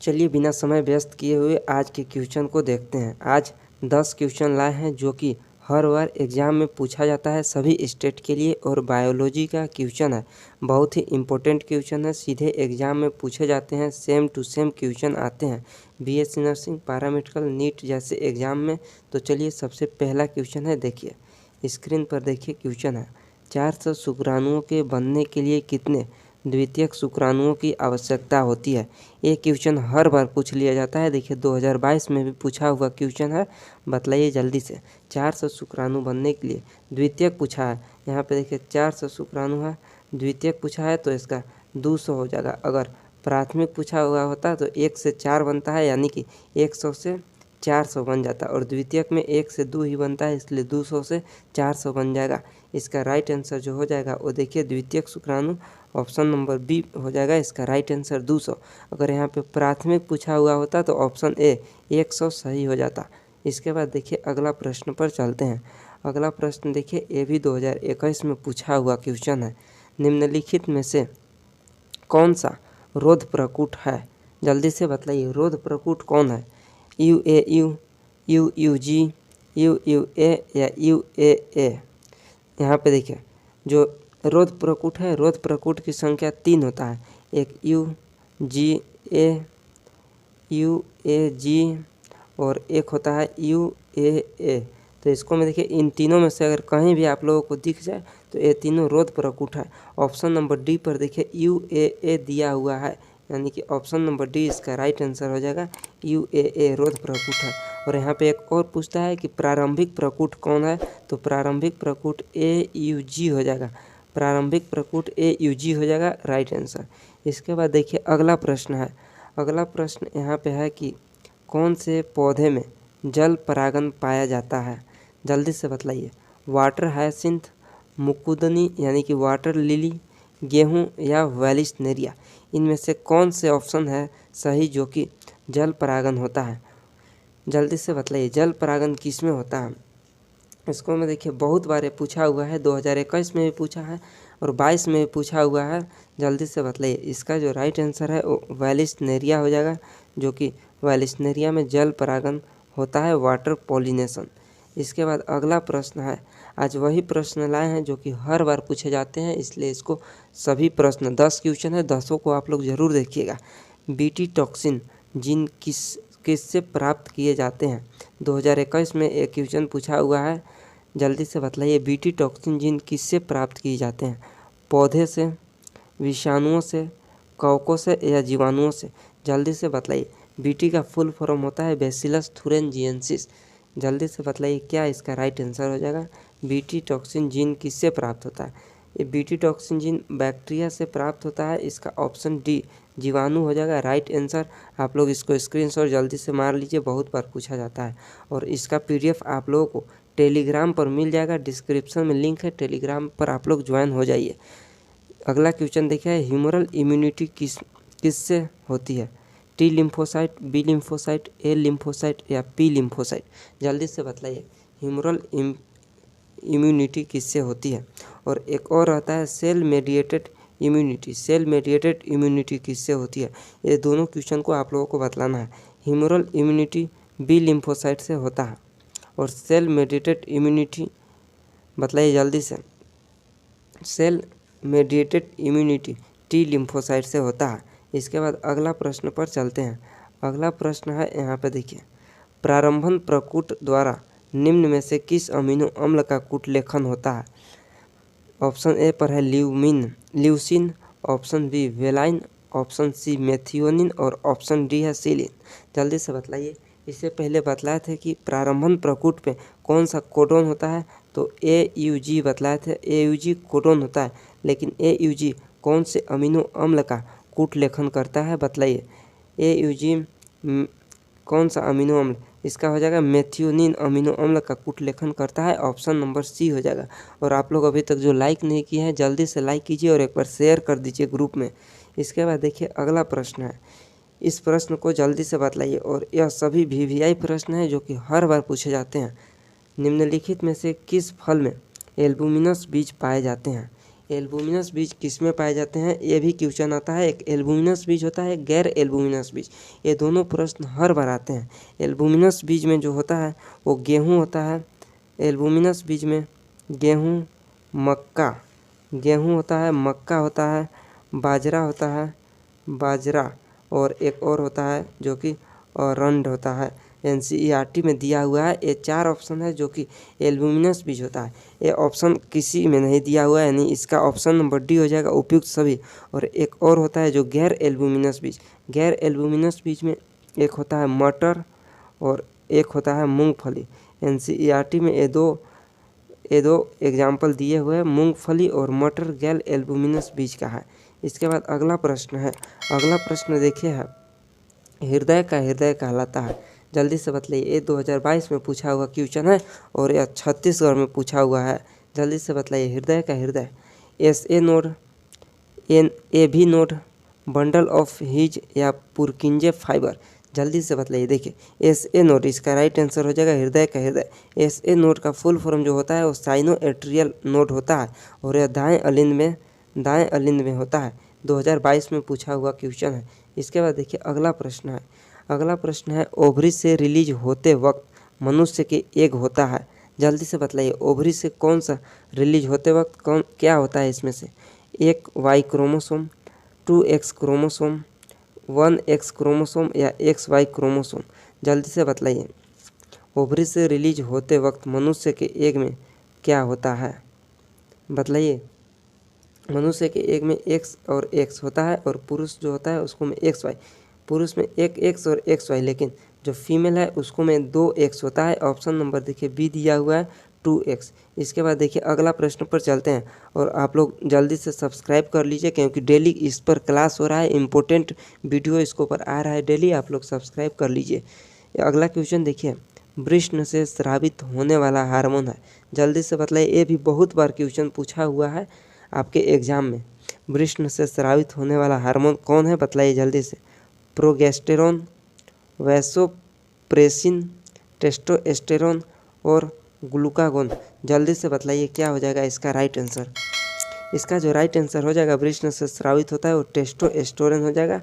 चलिए बिना समय व्यस्त किए हुए आज के क्वेश्चन को देखते हैं। आज 10 क्वेश्चन लाए हैं जो कि हर बार एग्ज़ाम में पूछा जाता है सभी स्टेट के लिए, और बायोलॉजी का क्वेश्चन है। बहुत ही इम्पोर्टेंट क्वेश्चन है, सीधे एग्ज़ाम में पूछे जाते हैं, सेम टू सेम क्वेश्चन आते हैं बीएससी नर्सिंग, पैरामेडिकल, नीट जैसे एग्ज़ाम में। तो चलिए सबसे पहला क्वेश्चन है, देखिए स्क्रीन पर देखिए क्वेश्चन है। 400 शुक्राणुओं के बनने के लिए कितने द्वितीयक शुक्राणुओं की आवश्यकता होती है? ये क्वेश्चन हर बार पूछ लिया जाता है। देखिए 2022 में भी पूछा हुआ क्वेश्चन है, बताइए जल्दी से। 400 शुक्राणु बनने के लिए द्वितीयक पूछा है, यहाँ पे देखिए 400 शुक्राणु है, द्वितीयक पूछा है तो इसका 200 हो जाएगा। अगर प्राथमिक पूछा हुआ होता तो 1 से 4 बनता है, यानी कि 100 से 400 बन जाता है, और द्वितीयक में 1 से 2 ही बनता है, इसलिए 200 से 400 बन जाएगा। इसका राइट आंसर जो हो जाएगा वो देखिए द्वितीयक शुक्राणु, ऑप्शन नंबर बी हो जाएगा इसका राइट आंसर 200। अगर यहाँ पे प्राथमिक पूछा हुआ होता तो ऑप्शन ए 100 सही हो जाता। इसके बाद देखिए अगला प्रश्न पर चलते हैं। अगला प्रश्न देखिए, ये भी 2021 में पूछा हुआ क्वेश्चन है। निम्नलिखित में से कौन सा रोध प्रकूट है? जल्दी से बताइए, रोध प्रकूट कौन है? UAU, UUG, UUA या UAA? यहाँ पे देखिए जो रोध प्रकूट है, रोध प्रकूट की संख्या 3 होता है, एक UGA, UAG और एक होता है UAA। तो इसको में देखिए इन तीनों में से अगर कहीं भी आप लोगों को दिख जाए तो ये तीनों रोध प्रकूट है। ऑप्शन नंबर डी पर देखिए UAA दिया हुआ है, यानी कि ऑप्शन नंबर डी इसका राइट आंसर हो जाएगा। UAA रोध प्रकूट है। और यहाँ पे एक और पूछता है कि प्रारंभिक प्रकूट कौन है, तो प्रारंभिक प्रकूट AUG हो जाएगा। प्रारंभिक प्रकूट AUG हो जाएगा राइट आंसर। इसके बाद देखिए अगला प्रश्न है। अगला प्रश्न यहाँ पे है कि कौन से पौधे में जल परागन पाया जाता है? जल्दी से बतलाइए। वाटर हायसिंथ, मुकुंदनी यानी कि वाटर लिली, गेहूँ या वेलिस्नेरिया? इनमें से कौन से ऑप्शन है सही जो कि जल परागन होता है? जल्दी से बतलाइए, जल परागन किस में होता है? इसको में देखिए बहुत बार पूछा हुआ है, 2021 में भी पूछा है और 22 में भी पूछा हुआ है। जल्दी से बतलाइए, इसका जो राइट आंसर है वो वेलिस्नेरिया हो जाएगा, जो कि वेलिस्नेरिया में जल परागन होता है, वाटर पॉलिनेशन। इसके बाद अगला प्रश्न है। आज वही प्रश्न लाए हैं जो कि हर बार पूछे जाते हैं, इसलिए इसको सभी प्रश्न 10 क्वेश्चन है, 10 को आप लोग ज़रूर देखिएगा। बीटी टॉक्सिन जीन किससे प्राप्त किए जाते हैं? 2021 में एक क्वेश्चन पूछा हुआ है। जल्दी से बतलाइए, बीटी टॉक्सिन जीन किससे प्राप्त किए जाते हैं? पौधे से, विषाणुओं से, कवकों से या जीवाणुओं से? जल्दी से बतलाइए। बीटी का फुल फॉर्म होता है बैसिलस थुरिनजिएंसिस। जल्दी से बतलाइए क्या इसका राइट आंसर हो जाएगा। बीटी टॉक्सिन जीन किससे प्राप्त होता है? ये बीटी टॉक्सिन जीन बैक्टीरिया से प्राप्त होता है, इसका ऑप्शन डी जीवाणु हो जाएगा राइट आंसर। आप लोग इसको स्क्रीनशॉट जल्दी से मार लीजिए, बहुत बार पूछा जाता है। और इसका PDF आप लोगों को टेलीग्राम पर मिल जाएगा, डिस्क्रिप्शन में लिंक है, टेलीग्राम पर आप लोग ज्वाइन हो जाइए। अगला क्वेश्चन देखिए, ह्यूमरल इम्यूनिटी किससे होती है? T lymphocyte, B lymphocyte, A lymphocyte या P लिम्फोसाइट? जल्दी से बतलाइए, ह्यूमरल इम्यूनिटी किससे होती है? और एक और रहता है cell mediated immunity. Cell mediated immunity किससे होती है? ये दोनों क्वेश्चन को आप लोगों को बतलाना है। ह्यूमरल इम्यूनिटी B लिम्फोसाइट से होता है, और सेल मेडिएटेड इम्यूनिटी बतलाइए जल्दी से। Cell mediated immunity T lymphocyte से होता है। इसके बाद अगला प्रश्न पर चलते हैं। अगला प्रश्न है, यहाँ पे देखिए, प्रारंभन प्रकूट द्वारा निम्न में से किस अमीनो अम्ल का कूटलेखन होता है? ऑप्शन ए पर है leucine, option B valine, option C methionine और ऑप्शन डी है सीलिन। जल्दी से बतलाइए। इससे पहले बतलाए थे कि प्रारंभन प्रकूट पे कौन सा कोडोन होता है, तो AUG बतलाए थे, AUG कोडोन होता है। लेकिन AUG कौन से अमीनो अम्ल का कूटलेखन करता है? बतलाइए। AUG कौन सा अमीनो अम्ल? इसका हो जाएगा मेथियोनिन अमीनो अम्ल का कूटलेखन करता है, ऑप्शन नंबर सी हो जाएगा। और आप लोग अभी तक जो लाइक नहीं किए हैं जल्दी से लाइक कीजिए और एक बार शेयर कर दीजिए ग्रुप में। इसके बाद देखिए अगला प्रश्न है। इस प्रश्न को जल्दी से बतलाइए, और यह सभी VVI प्रश्न है जो कि हर बार पूछे जाते हैं। निम्नलिखित में से किस फल में एल्बुमिनस बीज पाए जाते हैं? एल्बुमिनस बीज किस में पाए जाते हैं, ये भी क्वेश्चन आता है। एक एल्बुमिनस बीज होता है, गैर एल्बुमिनस बीज, ये दोनों प्रश्न हर बार आते हैं। एल्बुमिनस बीज में जो होता है वो गेहूँ होता है। एल्बुमिनस बीज में गेहूँ, मक्का, गेहूँ होता है, मक्का होता है, बाजरा होता है, बाजरा, और एक और होता है जो कि अरंड होता है। एनसीईआरटी में दिया हुआ है। ये 4 ऑप्शन है जो कि एल्बुमिनस बीज होता है। ये ऑप्शन किसी में नहीं दिया हुआ है, यानी इसका ऑप्शन नंबर डी हो जाएगा उपयुक्त सभी। और एक और होता है जो गैर एल्बुमिनस बीज। गैर एल्बुमिनस बीज में एक होता है मटर और एक होता है मूंगफली। एनसीईआरटी में ये दो एग्जाम्पल दिए हुए हैं, मूंगफली और मटर गैर एल्बुमिनस बीज का है। इसके बाद अगला प्रश्न है। अगला प्रश्न देखिए है, हृदय का हृदय कहलाता है, जल्दी से बतलाइए। ये 2022 में पूछा हुआ क्वेश्चन है और यह छत्तीसगढ़ में पूछा हुआ है। जल्दी से बतलाइए, हृदय का हृदय, SA node, NAV node, bundle of His या पुरकिंजे फाइबर। जल्दी से बतलाइए। देखिए SA नोड इसका राइट आंसर हो जाएगा, हृदय का हृदय। SA नोड का फुल फॉर्म जो होता है वो साइनो एट्रियल नोड होता है और यह दाएं अलिंद में होता है। 2022 में पूछा हुआ क्वेश्चन है। इसके बाद देखिए अगला प्रश्न है। अगला प्रश्न है, ओवरी से रिलीज होते वक्त मनुष्य के एग होता है। जल्दी से बतलाइए, ओवरी से कौन सा रिलीज होते वक्त क्या होता है इसमें से, एक Y chromosome, 2X chromosome, 1X chromosome या XY क्रोमोसोम। जल्दी से बतलाइए, ओवरी से रिलीज होते वक्त मनुष्य के एग में क्या होता है, बतलाइए। मनुष्य के एग में X और X होता है और पुरुष जो होता है उसको में XY। पुरुष में एक X और XY, लेकिन जो फीमेल है उसको में 2X होता है। ऑप्शन नंबर देखिए बी दिया हुआ है, 2X। इसके बाद देखिए अगला प्रश्न पर चलते हैं और आप लोग जल्दी से सब्सक्राइब कर लीजिए क्योंकि डेली इस पर क्लास हो रहा है, इम्पोर्टेंट वीडियो इसके ऊपर आ रहा है डेली, आप लोग सब्सक्राइब कर लीजिए। अगला क्वेश्चन देखिए, वृष्ण से स्रावित होने वाला हार्मोन है। जल्दी से बतलाइए, ये भी बहुत बार क्वेश्चन पूछा हुआ है आपके एग्जाम में। वृष्ण से स्रावित होने वाला हार्मोन कौन है, बतलाइए जल्दी से। प्रोगेस्टेरोन, वैसोप्रेसिन, टेस्टोस्टेरोन और ग्लूकागोन। जल्दी से बतलाइए क्या हो जाएगा इसका राइट आंसर। इसका जो राइट आंसर हो जाएगा, वृष्ण से स्रावित होता है वो टेस्टोस्टेरोन हो जाएगा।